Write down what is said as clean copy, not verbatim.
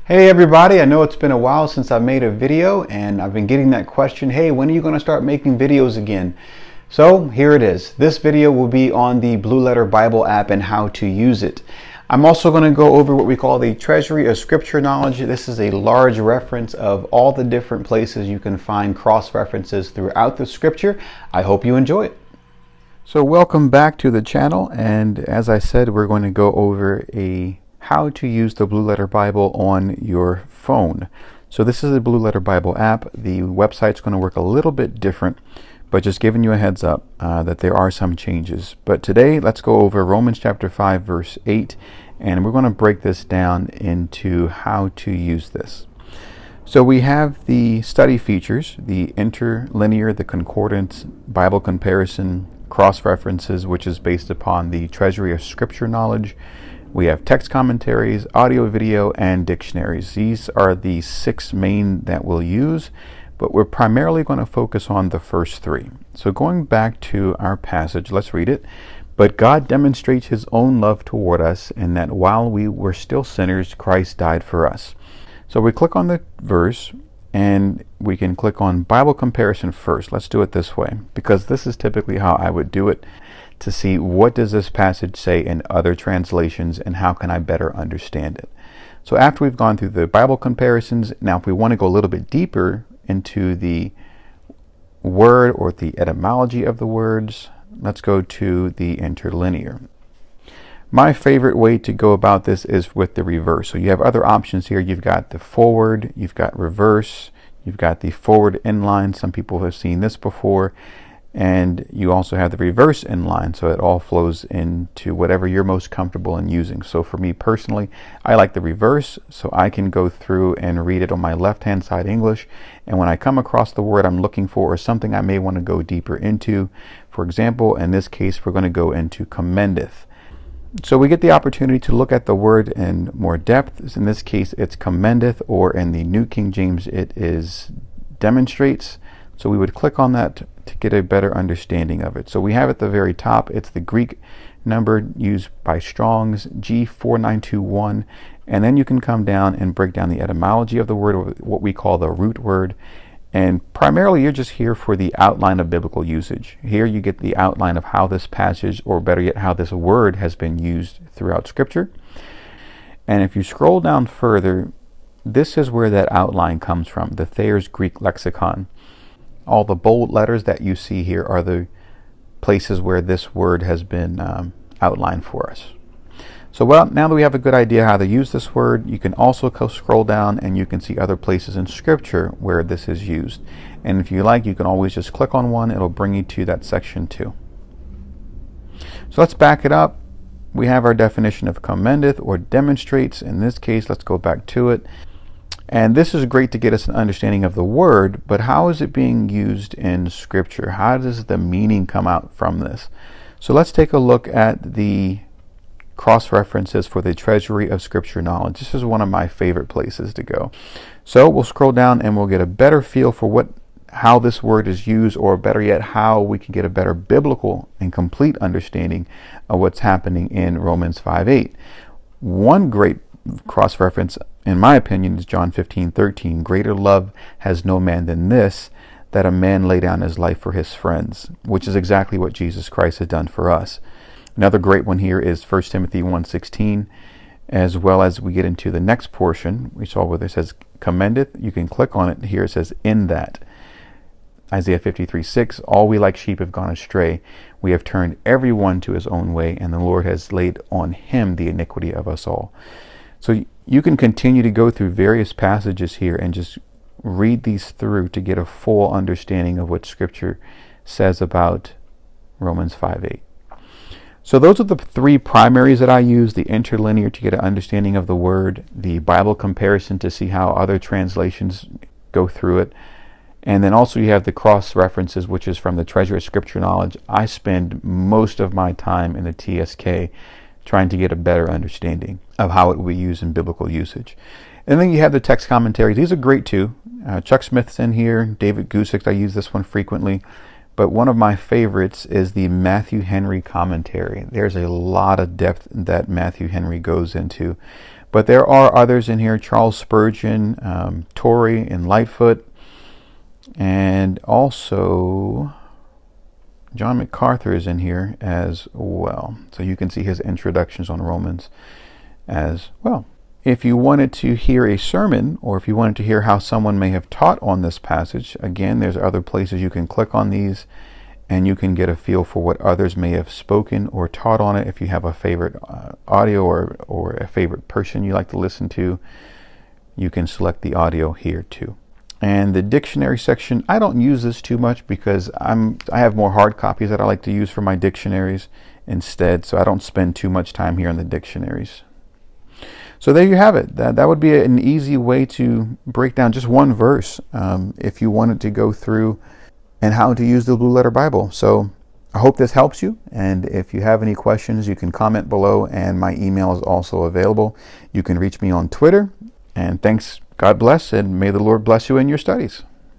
Hey everybody, I know it's been a while since I made a video and I've been getting that question, hey, when are you going to start making videos again? So here it is. This video will be on the Blue Letter Bible app and how to use it. I'm also going to go over what we call the Treasury of Scripture Knowledge. This is a large reference of all the different places you can find cross-references throughout the scripture. I hope you enjoy it. So welcome back to the channel, and as I said, we're going to go over how to use the Blue Letter Bible on your phone. So this is the Blue Letter Bible app. The website's going to work a little bit different, but just giving you a heads up that there are some changes. But today, let's go over Romans chapter 5, verse 8, and we're going to break this down into how to use this. So we have the study features, the interlinear, the concordance, Bible comparison, cross-references, which is based upon the Treasury of Scripture Knowledge. We have text commentaries, audio, video, and dictionaries. These are the 6 main that we'll use, but we're primarily going to focus on the first 3. So going back to our passage, let's read it. But God demonstrates his own love toward us, in that while we were still sinners, Christ died for us. So we click on the verse, and we can click on Bible comparison first. Let's do it this way, because this is typically how I would do it, to see what does this passage say in other translations and how can I better understand it. So after we've gone through the Bible comparisons, now if we want to go a little bit deeper into the word or the etymology of the words, let's go to the interlinear. My favorite way to go about this is with the reverse. So you have other options here. You've got the forward, you've got reverse, you've got the forward inline. Some people have seen this before. And you also have the reverse inline, so it all flows into whatever you're most comfortable in using. So for me personally, I like the reverse, so I can go through and read it on my left-hand side English. And when I come across the word I'm looking for or something I may want to go deeper into, for example, in this case, we're going to go into commendeth. So we get the opportunity to look at the word in more depth. In this case, it's commendeth, or in the New King James, it is demonstrates. So we would click on that to get a better understanding of it. So we have at the very top, it's the Greek number used by Strong's G4921, and then you can come down and break down the etymology of the word, or what we call the root word. And primarily you're just here for the outline of biblical usage. Here you get the outline of how this passage, or better yet, how this word has been used throughout Scripture. And if you scroll down further, this is where that outline comes from, the Thayer's Greek Lexicon. All the bold letters that you see here are the places where this word has been outlined for us. So now that we have a good idea how to use this word, you can also scroll down and you can see other places in Scripture where this is used. And if you like, you can always just click on one. It'll bring you to that section too. So let's back it up. We have our definition of commendeth, or demonstrates. In this case, let's go back to it. And this is great to get us an understanding of the word, but how is it being used in Scripture? How does the meaning come out from this? So let's take a look at the cross-references for the Treasury of Scripture Knowledge. This is one of my favorite places to go. So we'll scroll down and we'll get a better feel for how this word is used, or better yet, how we can get a better biblical and complete understanding of what's happening in Romans 5:8. One great cross-reference, in my opinion, is John 15:13. Greater love has no man than this, that a man lay down his life for his friends, which is exactly what Jesus Christ has done for us. Another great one here is 1 Timothy 1:16, as well as we get into the next portion. We saw where it says commendeth. You can click on it. Here it says in that. Isaiah 53:6, all we like sheep have gone astray. We have turned everyone to his own way, and the Lord has laid on him the iniquity of us all. So you can continue to go through various passages here and just read these through to get a full understanding of what Scripture says about Romans 5:8. So those are the 3 primaries that I use: the interlinear to get an understanding of the word, the Bible comparison to see how other translations go through it, and then also you have the cross-references, which is from the Treasury of Scripture Knowledge. I spend most of my time in the TSK trying to get a better understanding of how it will be used in biblical usage. And then you have the text commentaries. These are great too. Chuck Smith's in here, David Gusick, I use this one frequently. But one of my favorites is the Matthew Henry commentary. There's a lot of depth that Matthew Henry goes into. But there are others in here: Charles Spurgeon, Torrey, and Lightfoot, and also John MacArthur is in here as well. So you can see his introductions on Romans as well. If you wanted to hear a sermon, or if you wanted to hear how someone may have taught on this passage, again, there's other places you can click on these and you can get a feel for what others may have spoken or taught on it. If you have a favorite audio or a favorite person you like to listen to, you can select the audio here too. And the dictionary section, I don't use this too much because I have more hard copies that I like to use for my dictionaries instead, so I don't spend too much time here on the dictionaries. So there you have it. That would be an easy way to break down just one verse if you wanted to go through and how to use the Blue Letter Bible. So I hope this helps you, and if you have any questions, you can comment below, and my email is also available. You can reach me on Twitter, and thanks. God bless, and may the Lord bless you in your studies.